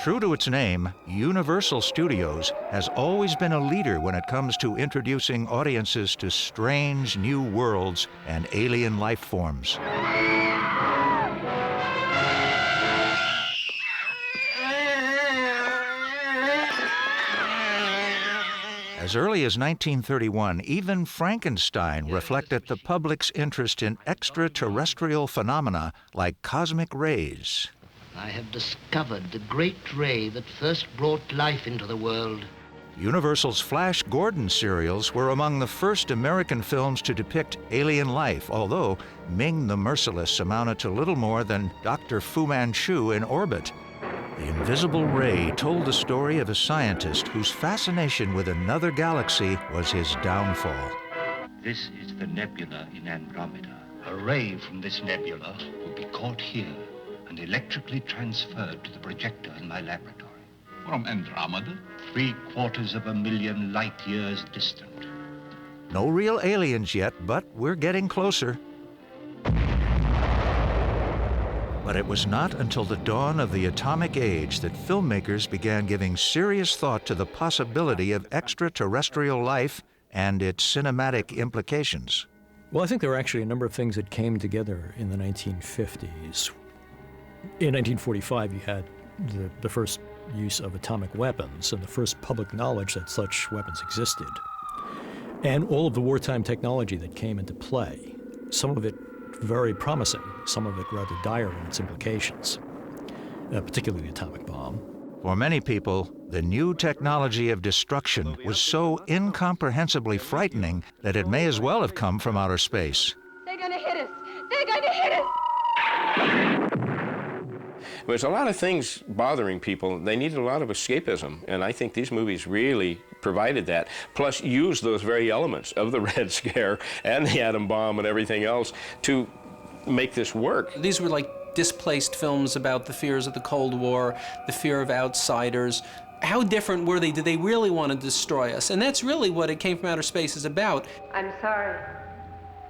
True to its name, Universal Studios has always been a leader when it comes to introducing audiences to strange new worlds and alien life forms. As early as 1931, even Frankenstein reflected the public's interest in extraterrestrial phenomena like cosmic rays. I have discovered the great ray that first brought life into the world. Universal's Flash Gordon serials were among the first American films to depict alien life, although Ming the Merciless amounted to little more than Dr. Fu Manchu in orbit. The Invisible Ray told the story of a scientist whose fascination with another galaxy was his downfall. This is the nebula in Andromeda. A ray from this nebula Will be caught here and electrically transferred to the projector in my laboratory. From Andromeda? 750,000 light years distant. No real aliens yet, but we're getting closer. But it was not until the dawn of the atomic age that filmmakers began giving serious thought to the possibility of extraterrestrial life and its cinematic implications. Well, I think there were actually a number of things that came together in the 1950s. In 1945, you had the first use of atomic weapons and the first public knowledge that such weapons existed. And all of the wartime technology that came into play, some of it very promising, some of it rather dire in its implications, particularly the atomic bomb. For many people, the new technology of destruction was so incomprehensibly frightening that it may as well have come from outer space. They're going to hit us! They're going to hit us! There's a lot of things bothering people. They needed a lot of escapism, and I think these movies really provided that, plus used those very elements of the Red Scare and the atom bomb and everything else to make this work. These were like displaced films about the fears of the Cold War, the fear of outsiders. How different were they? Did they really want to destroy us? And that's really what It Came from Outer Space is about. I'm sorry.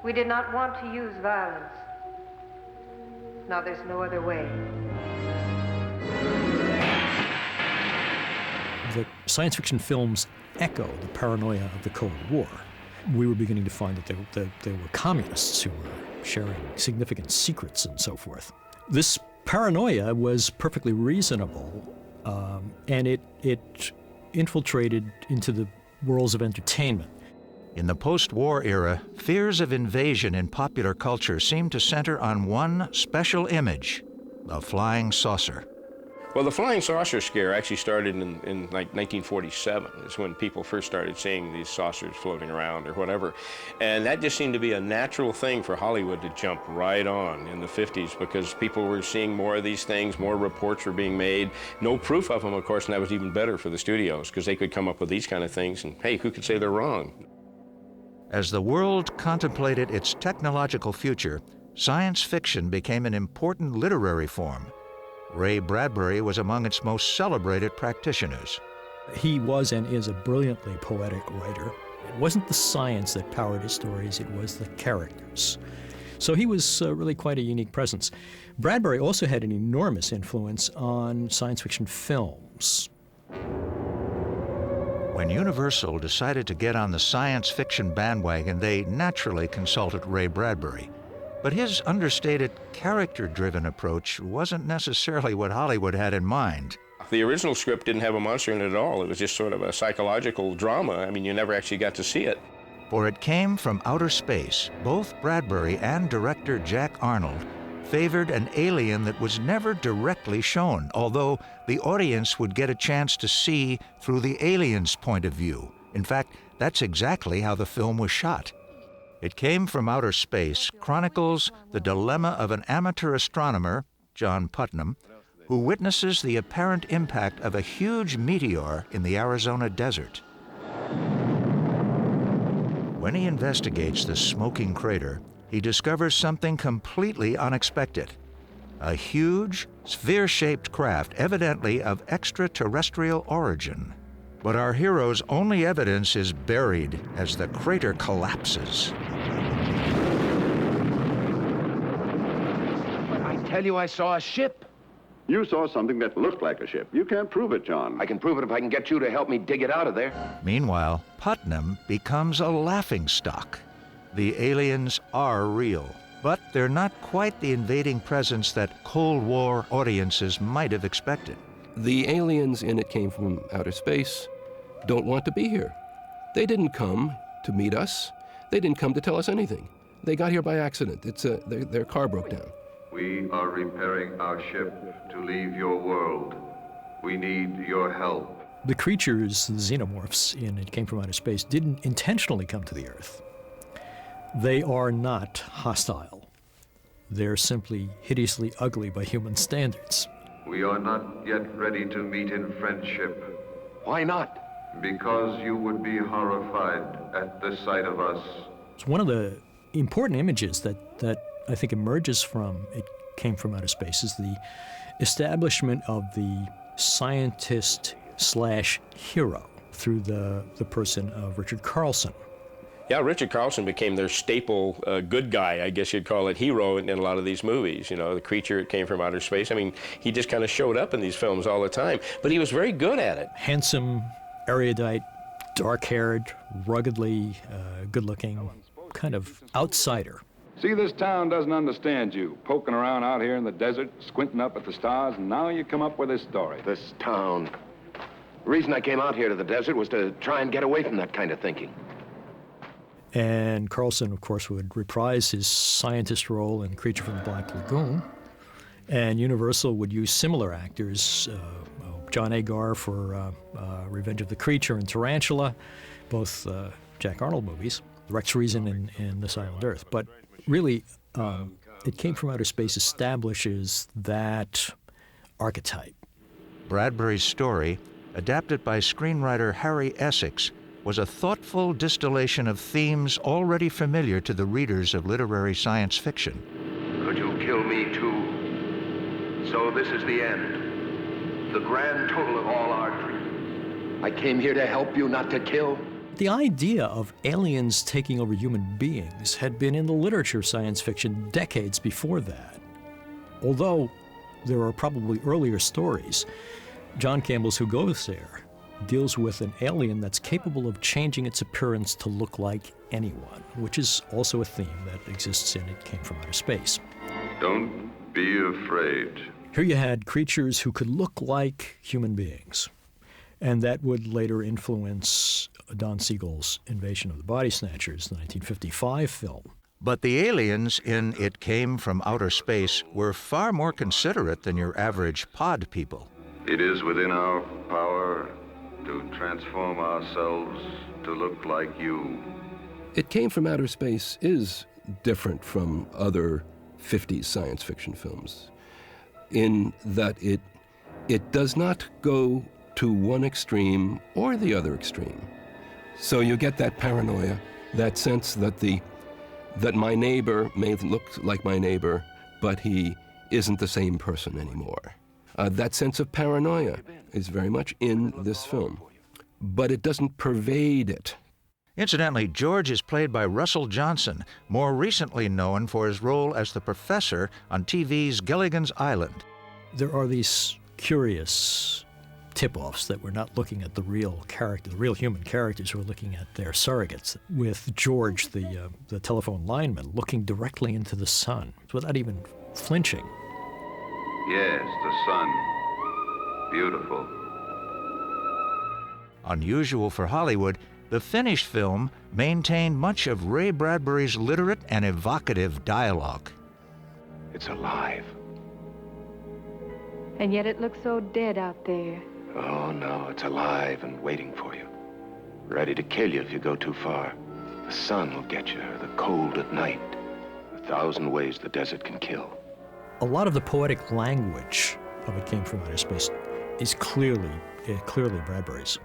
We did not want to use violence. Now there's no other way. The science fiction films echo the paranoia of the Cold War. We were beginning to find that there were communists who were sharing significant secrets and so forth. This paranoia was perfectly reasonable, and it infiltrated into the worlds of entertainment. In the post-war era, fears of invasion in popular culture seemed to center on one special image, the flying saucer. Well, the flying saucer scare actually started in like 1947. Is when people first started seeing these saucers floating around or whatever. And that just seemed to be a natural thing for Hollywood to jump right on in the 50s because people were seeing more of these things, more reports were being made. No proof of them, of course, and that was even better for the studios because they could come up with these kind of things and, hey, who could say they're wrong? As the world contemplated its technological future, science fiction became an important literary form. Ray Bradbury was among its most celebrated practitioners. He was and is a brilliantly poetic writer. It wasn't the science that powered his stories, it was the characters. So he was really quite a unique presence. Bradbury also had an enormous influence on science fiction films. When Universal decided to get on the science fiction bandwagon, they naturally consulted Ray Bradbury. But his understated, character-driven approach wasn't necessarily what Hollywood had in mind. The original script didn't have a monster in it at all. It was just sort of a psychological drama. I mean, you never actually got to see it. For It Came from Outer Space, both Bradbury and director Jack Arnold favored an alien that was never directly shown, although the audience would get a chance to see through the alien's point of view. In fact, that's exactly how the film was shot. It Came from Outer Space chronicles the dilemma of an amateur astronomer, John Putnam, who witnesses the apparent impact of a huge meteor in the Arizona desert. When he investigates the smoking crater, he discovers something completely unexpected. A huge, sphere-shaped craft, evidently of extraterrestrial origin. But our hero's only evidence is buried as the crater collapses. But I tell you, I saw a ship. You saw something that looked like a ship. You can't prove it, John. I can prove it if I can get you to help me dig it out of there. Meanwhile, Putnam becomes a laughingstock. The aliens are real, but they're not quite the invading presence that Cold War audiences might have expected. The aliens in It Came from Outer Space don't want to be here. They didn't come to meet us. They didn't come to tell us anything. They got here by accident. Their car broke down. We are repairing our ship to leave your world. We need your help. The creatures, the xenomorphs in It Came from Outer Space, didn't intentionally come to the Earth. They are not hostile. They're simply hideously ugly by human standards. We are not yet ready to meet in friendship. Why not? Because you would be horrified at the sight of us. It's one of the important images that I think emerges from It Came from Outer Space is the establishment of the scientist/hero through the person of Richard Carlson. Yeah, Richard Carlson became their staple good guy, I guess you'd call it, hero in a lot of these movies. You know, the creature that came from outer space. I mean, he just kind of showed up in these films all the time, but he was very good at it. Handsome, erudite, dark-haired, ruggedly good-looking, kind of outsider. See, this town doesn't understand you. Poking around out here in the desert, squinting up at the stars, and now you come up with this story. This town. The reason I came out here to the desert was to try and get away from that kind of thinking. And Carlson, of course, would reprise his scientist role in Creature from the Black Lagoon. And Universal would use similar actors, John Agar for Revenge of the Creature and Tarantula, both Jack Arnold movies, Rex Reason in This Island Earth. But really, It Came from Outer Space establishes that archetype. Bradbury's story, adapted by screenwriter Harry Essex, was a thoughtful distillation of themes already familiar to the readers of literary science fiction. Could you kill me too? So this is the end. The grand total of all our dreams. I came here to help you, not to kill. The idea of aliens taking over human beings had been in the literature of science fiction decades before that. Although there are probably earlier stories, John Campbell's Who Goes There deals with an alien that's capable of changing its appearance to look like anyone, which is also a theme that exists in It Came from Outer Space. Don't be afraid. Here you had creatures who could look like human beings, and that would later influence Don Siegel's Invasion of the Body Snatchers, the 1955 film. But the aliens in It Came from Outer Space were far more considerate than your average pod people. It is within our power to transform ourselves to look like you. It Came from Outer Space is different from other 50s science fiction films in that it does not go to one extreme or the other extreme. So you get that paranoia, that sense that that my neighbor may look like my neighbor, but he isn't the same person anymore. That sense of paranoia is very much in this film, but it doesn't pervade it. Incidentally, George is played by Russell Johnson, more recently known for his role as the professor on TV's Gilligan's Island. There are these curious tip-offs that we're not looking at the real character, the real human characters, we're looking at their surrogates, with George, the telephone lineman, looking directly into the sun without even flinching. Yes, the sun. Beautiful. Unusual for Hollywood, the finished film maintained much of Ray Bradbury's literate and evocative dialogue. It's alive. And yet it looks so dead out there. Oh, no, it's alive and waiting for you. Ready to kill you if you go too far. The sun will get you, or the cold at night. 1,000 ways the desert can kill. A lot of the poetic language of It Came from Outer Space is clearly Bradbury's.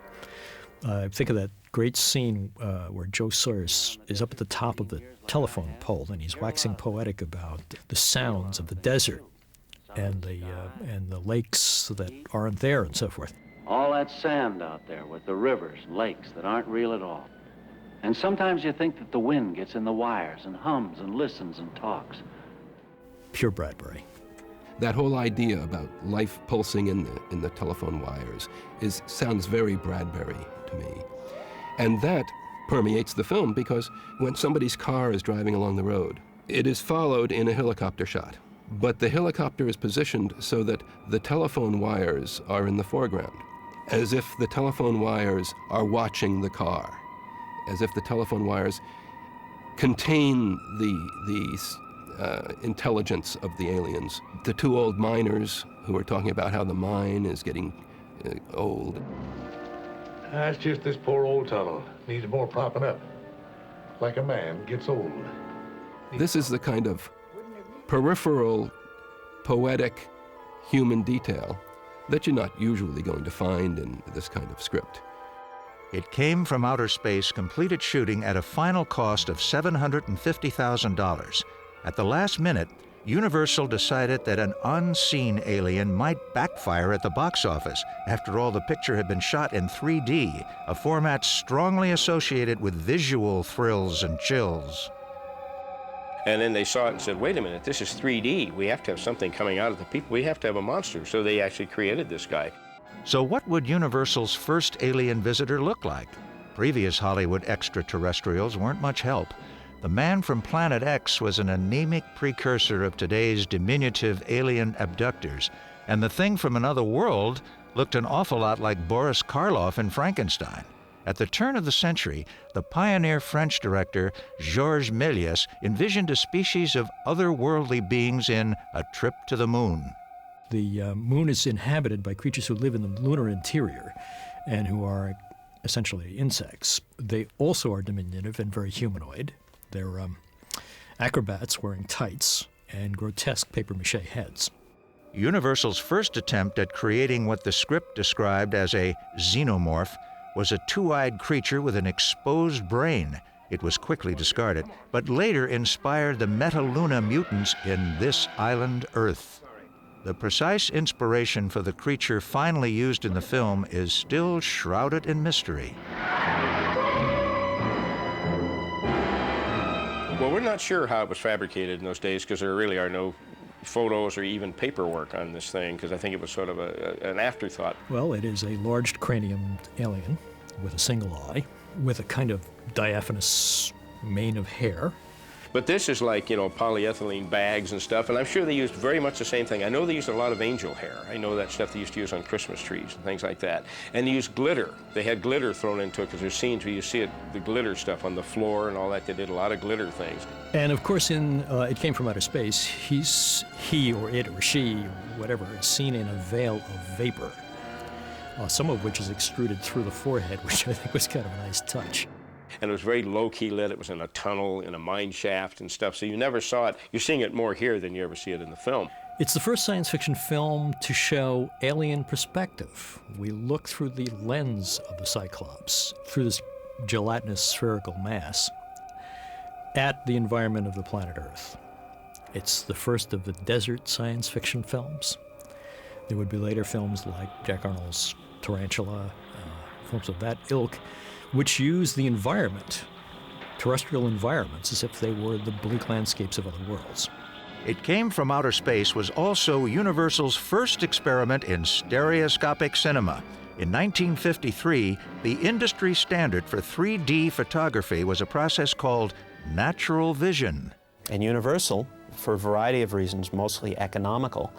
Think of that great scene where Joe Sawyer is up at the top of the telephone pole and he's waxing poetic about the sounds of the desert and the lakes that aren't there and so forth. All that sand out there with the rivers and lakes that aren't real at all. And sometimes you think that the wind gets in the wires and hums and listens and talks. Pure Bradbury. That whole idea about life pulsing in the telephone wires sounds very Bradbury to me. And that permeates the film because when somebody's car is driving along the road, it is followed in a helicopter shot. But the helicopter is positioned so that the telephone wires are in the foreground, as if the telephone wires are watching the car, as if the telephone wires contain the intelligence of the aliens. The two old miners who are talking about how the mine is getting old. That's just this poor old tunnel. Needs more propping up. Like a man gets old. This is the kind of peripheral, poetic human detail that you're not usually going to find in this kind of script. It Came from Outer Space completed shooting at a final cost of $750,000. At the last minute, Universal decided that an unseen alien might backfire at the box office. After all, the picture had been shot in 3D, a format strongly associated with visual thrills and chills. And then they saw it and said, wait a minute, this is 3D. We have to have something coming out of the people. We have to have a monster. So they actually created this guy. So what would Universal's first alien visitor look like? Previous Hollywood extraterrestrials weren't much help. The man from Planet X was an anemic precursor of today's diminutive alien abductors, and the thing from another world looked an awful lot like Boris Karloff in Frankenstein. At the turn of the century, the pioneer French director Georges Méliès envisioned a species of otherworldly beings in A Trip to the Moon. The moon is inhabited by creatures who live in the lunar interior and who are essentially insects. They also are diminutive and very humanoid. They're acrobats wearing tights and grotesque papier-mâché heads. Universal's first attempt at creating what the script described as a xenomorph was a two-eyed creature with an exposed brain. It was quickly discarded, but later inspired the Metaluna mutants in This Island, Earth. The precise inspiration for the creature finally used in the film is still shrouded in mystery. Well, we're not sure how it was fabricated in those days because there really are no photos or even paperwork on this thing, because I think it was sort of an afterthought. Well, it is a large cranium alien with a single eye, with a kind of diaphanous mane of hair. But this is like, you know, polyethylene bags and stuff, and I'm sure they used very much the same thing. I know they used a lot of angel hair. I know that stuff they used to use on Christmas trees and things like that. And they used glitter. They had glitter thrown into it because there's scenes where you see it, the glitter stuff on the floor and all that. They did a lot of glitter things. And of course, in It Came from Outer Space, he or it or she or whatever is seen in a veil of vapor, some of which is extruded through the forehead, which I think was kind of a nice touch. And it was very low-key lit. It was in a tunnel, in a mine shaft and stuff, so you never saw it. You're seeing it more here than you ever see it in the film. It's the first science fiction film to show alien perspective. We look through the lens of the Cyclops, through this gelatinous spherical mass, at the environment of the planet Earth. It's the first of the desert science fiction films. There would be later films like Jack Arnold's Tarantula, films of that ilk, which use the environment, terrestrial environments, as if they were the bleak landscapes of other worlds. It Came from Outer Space was also Universal's first experiment in stereoscopic cinema. In 1953, the industry standard for 3D photography was a process called natural vision. And Universal, for a variety of reasons, mostly economical,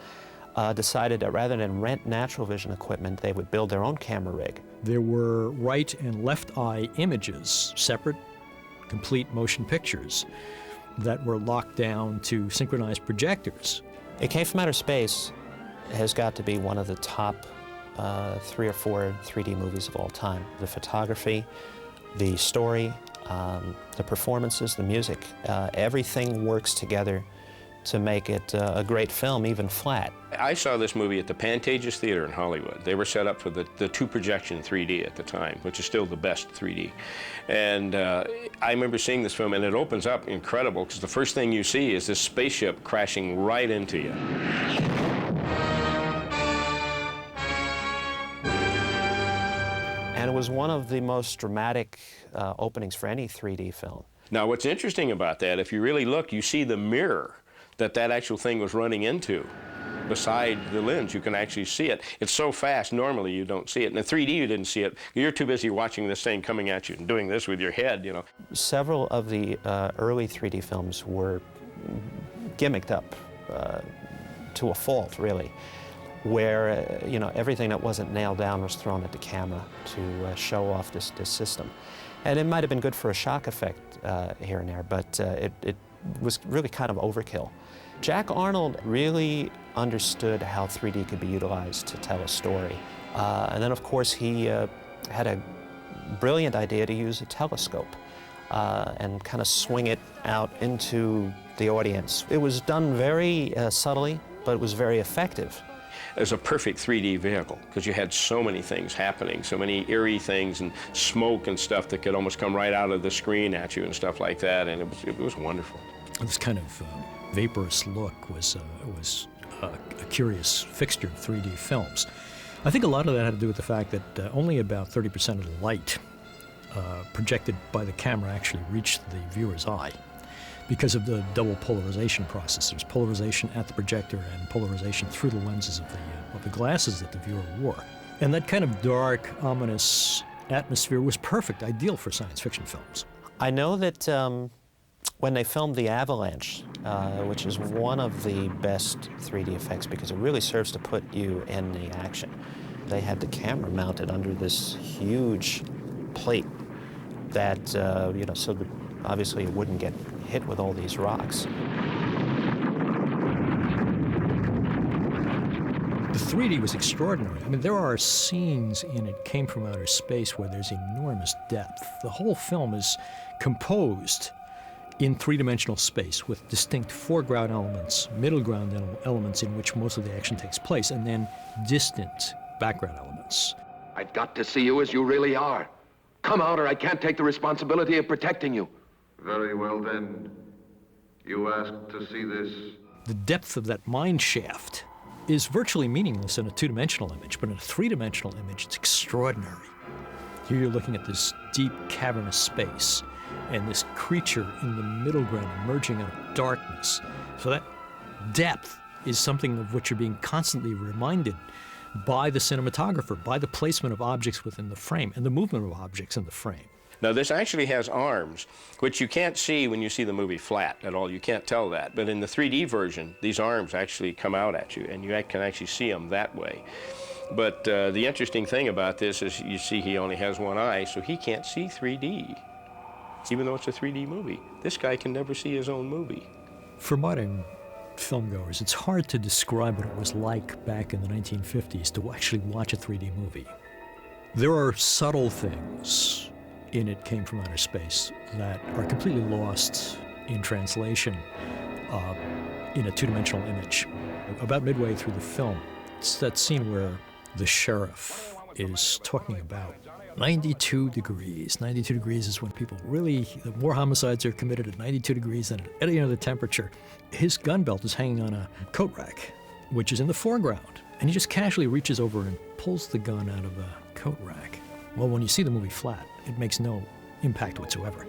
decided that rather than rent natural vision equipment, they would build their own camera rig. There were right and left eye images, separate, complete motion pictures, that were locked down to synchronized projectors. It Came from Outer Space has got to be one of the top 3 or 4 3D movies of all time. The photography, the story, the performances, the music, everything works together to make it a great film, even flat. I saw this movie at the Pantages Theater in Hollywood. They were set up for the 2-projection 3D at the time, which is still the best 3D. And I remember seeing this film, and it opens up incredible, because the first thing you see is this spaceship crashing right into you. And it was one of the most dramatic openings for any 3D film. Now, what's interesting about that, if you really look, you see the mirror that actual thing was running into. beside the lens. You can actually see it. It's so fast, normally you don't see it. In the 3D, you didn't see it. You're too busy watching this thing coming at you and doing this with your head, you know. Several of the early 3D films were gimmicked up to a fault, really, where you know, everything that wasn't nailed down was thrown at the camera to show off this system. And it might have been good for a shock effect here and there, but it was really kind of overkill. Jack Arnold really understood how 3D could be utilized to tell a story. And then, of course, he had a brilliant idea to use a telescope and kind of swing it out into the audience. It was done very subtly, but it was very effective. It was a perfect 3D vehicle because you had so many things happening, so many eerie things and smoke and stuff that could almost come right out of the screen at you and stuff like that, and it was wonderful. This kind of vaporous look was a curious fixture of 3D films. I think a lot of that had to do with the fact that only about 30% of the light projected by the camera actually reached the viewer's eye because of the double polarization process. There's polarization at the projector and polarization through the lenses of the glasses that the viewer wore. And that kind of dark, ominous atmosphere was perfect, ideal for science fiction films. I know that when they filmed The Avalanche, which is one of the best 3D effects because it really serves to put you in the action, they had the camera mounted under this huge plate that, you know, so that obviously it wouldn't get hit with all these rocks. The 3D was extraordinary. I mean, there are scenes in It Came from Outer Space where there's enormous depth. The whole film is composed in three-dimensional space with distinct foreground elements, middle ground elements in which most of the action takes place, and then distant background elements. I've got to see you as you really are. Come out or I can't take the responsibility of protecting you. Very well then. You asked to see this. The depth of that mine shaft is virtually meaningless in a two-dimensional image, but in a three-dimensional image, it's extraordinary. Here you're looking at this deep, cavernous space, and this creature in the middle ground emerging out of darkness. So that depth is something of which you're being constantly reminded by the cinematographer, by the placement of objects within the frame and the movement of objects in the frame. Now, this actually has arms, which you can't see when you see the movie flat at all. You can't tell that. But in the 3D version, these arms actually come out at you, and you can actually see them that way. But the interesting thing about this is you see he only has one eye, so he can't see 3D, even though it's a 3D movie. This guy can never see his own movie. For modern filmgoers, it's hard to describe what it was like back in the 1950s to actually watch a 3D movie. There are subtle things in It Came from Outer Space that are completely lost in translation in a two-dimensional image. About midway through the film, it's that scene where the sheriff is talking about 92 degrees. 92 degrees is when people really, the more homicides are committed at 92 degrees than at any other temperature. His gun belt is hanging on a coat rack, which is in the foreground. And he just casually reaches over and pulls the gun out of the coat rack. Well, when you see the movie flat, it makes no impact whatsoever.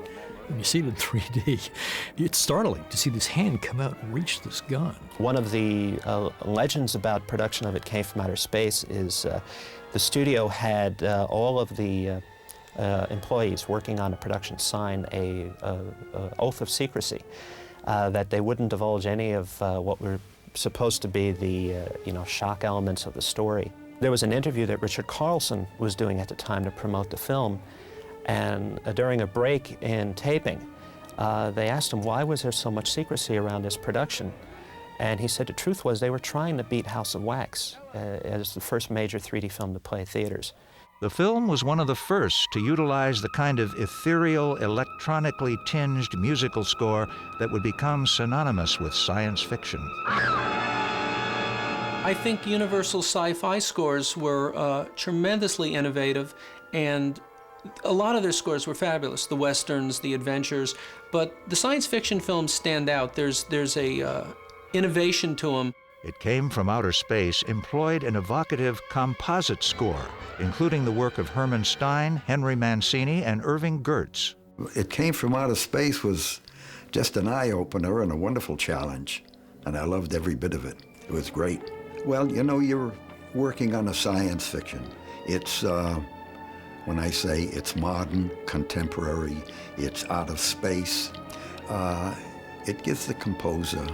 When you see it in 3D, it's startling to see this hand come out and reach this gun. One of the legends about production of It Came from Outer Space is the studio had all of the employees working on the production sign a oath of secrecy that they wouldn't divulge any of what were supposed to be the shock elements of the story. There was an interview that Richard Carlson was doing at the time to promote the film, and during a break in taping, they asked him why was there so much secrecy around this production. And he said the truth was they were trying to beat House of Wax as the first major 3D film to play theaters. The film was one of the first to utilize the kind of ethereal, electronically tinged musical score that would become synonymous with science fiction. I think Universal sci-fi scores were tremendously innovative, and a lot of their scores were fabulous, the westerns, the adventures, but the science fiction films stand out. There's a innovation to them. It Came from Outer Space employed an evocative composite score, including the work of Herman Stein, Henry Mancini, and Irving Gertz. It Came from Outer Space was just an eye-opener and a wonderful challenge, and I loved every bit of it. It was great. Well, you know, you're working on a science fiction. It's, when I say it's modern, contemporary, it's out of space, it gives the composer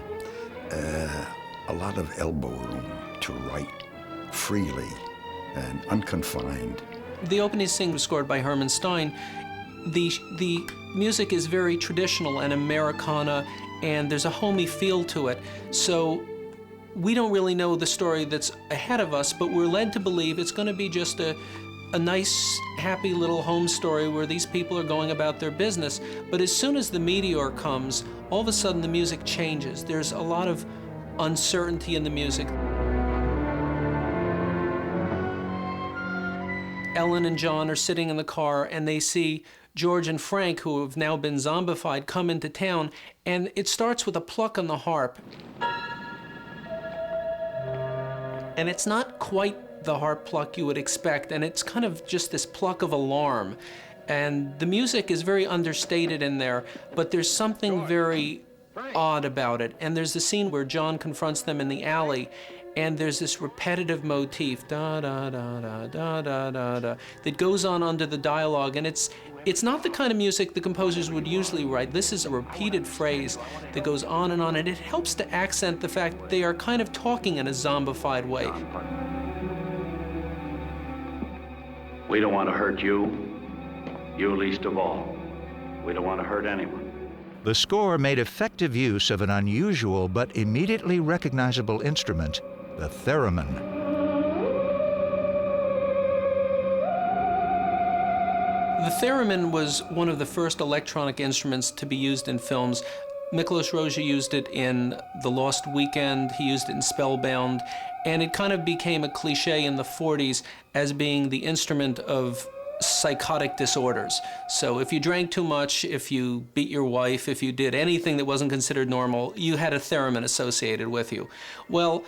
a lot of elbow room to write freely and unconfined. The opening scene was scored by Herman Stein. The music is very traditional and Americana, and there's a homey feel to it. So we don't really know the story that's ahead of us, but we're led to believe it's going to be just a nice, happy little home story where these people are going about their business. But as soon as the meteor comes, all of a sudden the music changes. There's a lot of uncertainty in the music. Ellen and John are sitting in the car and they see George and Frank, who have now been zombified, come into town, and it starts with a pluck on the harp. And it's not quite the harp pluck you would expect, and it's kind of just this pluck of alarm. And the music is very understated in there, but there's something very odd about it. And there's the scene where John confronts them in the alley, and there's this repetitive motif, da da da da da da da da, that goes on under the dialogue, and it's not the kind of music the composers would usually write. This is a repeated phrase that goes on, and it helps to accent the fact that they are kind of talking in a zombified way. We don't want to hurt you, you least of all. We don't want to hurt anyone. The score made effective use of an unusual but immediately recognizable instrument, the theremin. The theremin was one of the first electronic instruments to be used in films. Miklos Rozsa used it in The Lost Weekend, he used it in Spellbound, and it kind of became a cliche in the 40s as being the instrument of psychotic disorders. So if you drank too much, if you beat your wife, if you did anything that wasn't considered normal, you had a theremin associated with you. Well,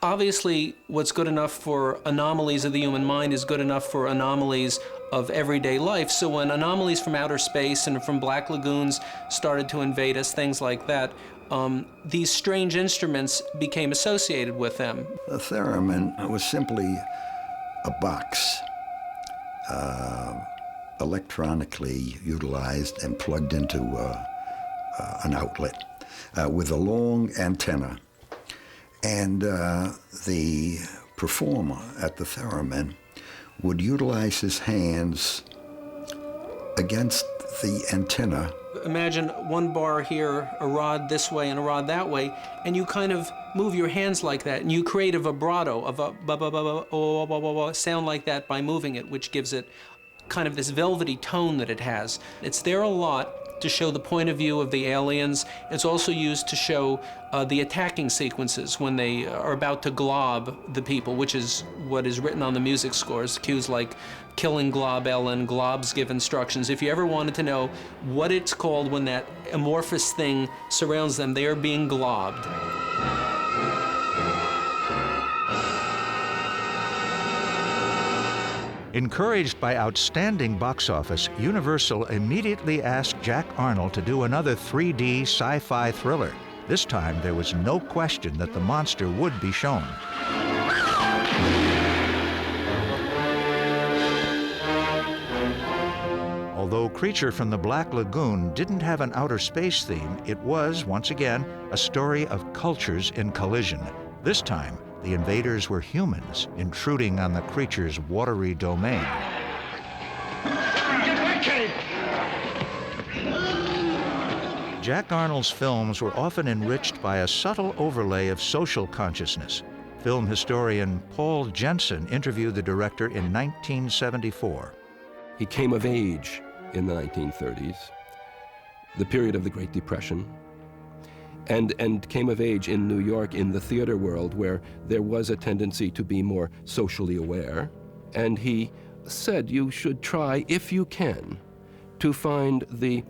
obviously, what's good enough for anomalies of the human mind is good enough for anomalies of everyday life. So when anomalies from outer space and from black lagoons started to invade us, things like that, these strange instruments became associated with them. The theremin was simply a box, electronically utilized and plugged into an outlet with a long antenna. And the performer at the theremin would utilize his hands against the antenna. Imagine one bar here, a rod this way and a rod that way, and you kind of move your hands like that, and you create a vibrato of a ba-ba-ba-ba-ba-ba-ba-ba sound like that by moving it, which gives it kind of this velvety tone that it has. It's there a lot to show the point of view of the aliens. It's also used to show the attacking sequences when they are about to glob the people, which is what is written on the music scores. Cues like killing Glob Ellen, Globs give instructions. If you ever wanted to know what it's called when that amorphous thing surrounds them, they are being globbed. Encouraged by outstanding box office, Universal immediately asked Jack Arnold to do another 3D sci-fi thriller. This time, there was no question that the monster would be shown. Although Creature from the Black Lagoon didn't have an outer space theme, it was, once again, a story of cultures in collision. This time, the invaders were humans intruding on the creature's watery domain. Jack Arnold's films were often enriched by a subtle overlay of social consciousness. Film historian Paul Jensen interviewed the director in 1974. He came of age in the 1930s, the period of the Great Depression, and came of age in New York in the theater world where there was a tendency to be more socially aware. And he said you should try, if you can, to find the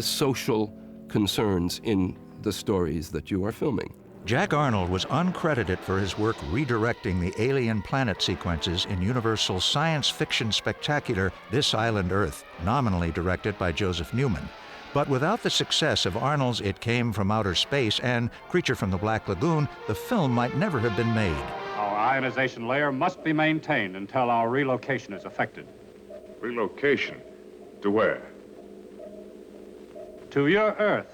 social concerns in the stories that you are filming. Jack Arnold was uncredited for his work redirecting the alien planet sequences in Universal's science fiction spectacular This Island Earth, nominally directed by Joseph Newman. But without the success of Arnold's It Came from Outer Space and Creature from the Black Lagoon, the film might never have been made. Our ionization layer must be maintained until our relocation is effected. Relocation? To where? To your Earth.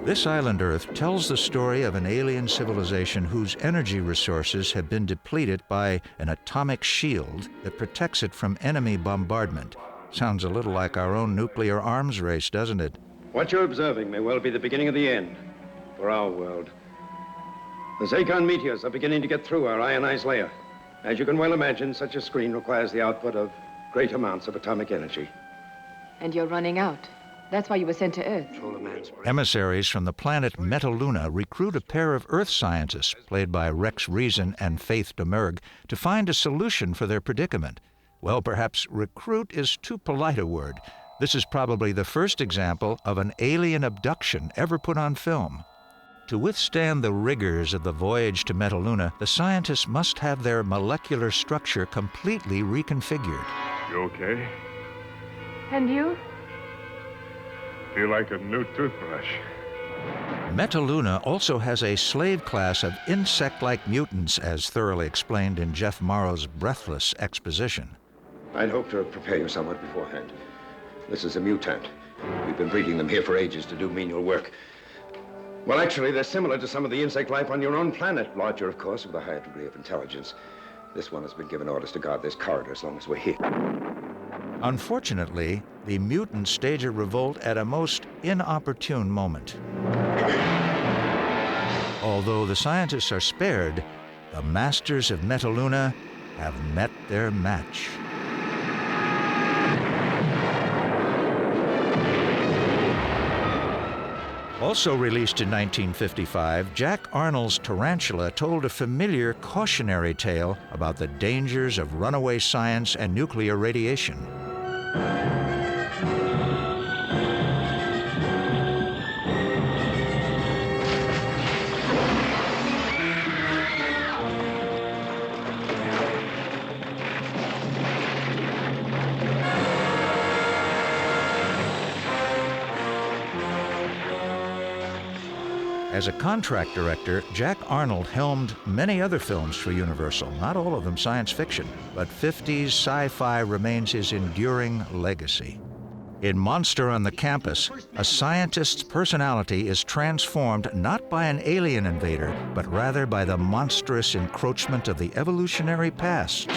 This island Earth tells the story of an alien civilization whose energy resources have been depleted by an atomic shield that protects it from enemy bombardment. Sounds a little like our own nuclear arms race, doesn't it? What you're observing may well be the beginning of the end for our world. The Zircon meteors are beginning to get through our ionized layer. As you can well imagine, such a screen requires the output of great amounts of atomic energy. And you're running out. That's why you were sent to Earth. Emissaries from the planet Metaluna recruit a pair of Earth scientists, played by Rex Reason and Faith Demerg, to find a solution for their predicament. Well, perhaps recruit is too polite a word. This is probably the first example of an alien abduction ever put on film. To withstand the rigors of the voyage to Metaluna, the scientists must have their molecular structure completely reconfigured. You okay? And you? Feel like a new toothbrush. Metaluna also has a slave class of insect-like mutants, as thoroughly explained in Jeff Morrow's breathless exposition. I'd hoped to prepare you somewhat beforehand. This is a mutant. We've been breeding them here for ages to do menial work. Well, actually, they're similar to some of the insect life on your own planet. Larger, of course, with a higher degree of intelligence. This one has been given orders to guard this corridor as long as we're here. Unfortunately, the mutants stage a revolt at a most inopportune moment. Although the scientists are spared, the masters of Metaluna have met their match. Also released in 1955, Jack Arnold's Tarantula told a familiar cautionary tale about the dangers of runaway science and nuclear radiation. As a contract director, Jack Arnold helmed many other films for Universal, not all of them science fiction, but 50s sci-fi remains his enduring legacy. In Monster on the Campus, a scientist's personality is transformed not by an alien invader, but rather by the monstrous encroachment of the evolutionary past.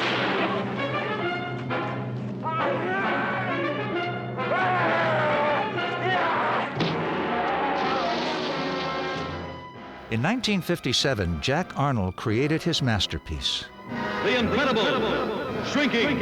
In 1957, Jack Arnold created his masterpiece. The Incredible Shrinking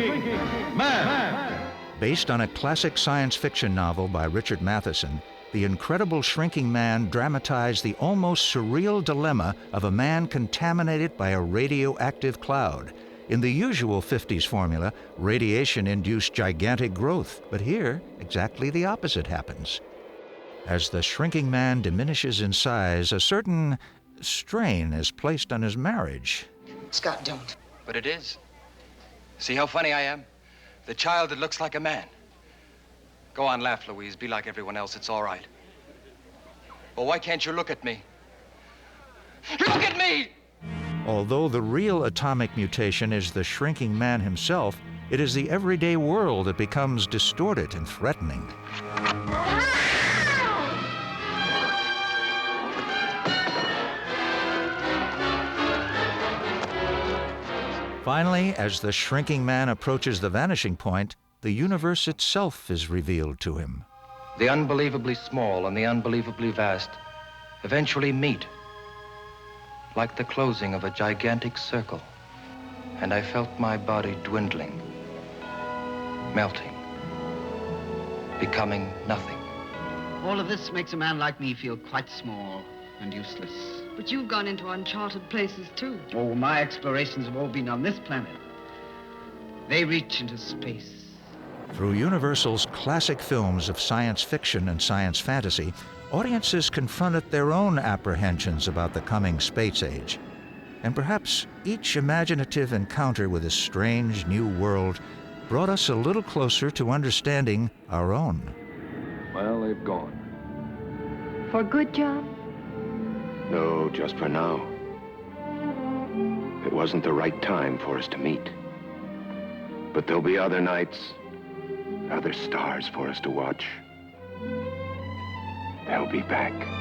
Man. Based on a classic science fiction novel by Richard Matheson, The Incredible Shrinking Man dramatized the almost surreal dilemma of a man contaminated by a radioactive cloud. In the usual 50s formula, radiation induced gigantic growth, but here, exactly the opposite happens. As the shrinking man diminishes in size, a certain strain is placed on his marriage. Scott, don't. But it is. See how funny I am? The child that looks like a man. Go on, laugh, Louise. Be like everyone else. It's all right. Well, why can't you look at me? Look at me! Although the real atomic mutation is the shrinking man himself, it is the everyday world that becomes distorted and threatening. Finally, as the shrinking man approaches the vanishing point, the universe itself is revealed to him. The unbelievably small and the unbelievably vast eventually meet, like the closing of a gigantic circle. And I felt my body dwindling, melting, becoming nothing. All of this makes a man like me feel quite small and useless. But you've gone into uncharted places, too. Oh, my explorations have all been on this planet. They reach into space. Through Universal's classic films of science fiction and science fantasy, audiences confronted their own apprehensions about the coming space age. And perhaps each imaginative encounter with a strange new world brought us a little closer to understanding our own. Well, they've gone. For good, John? No, just for now. It wasn't the right time for us to meet. But there'll be other nights, other stars for us to watch. They'll be back.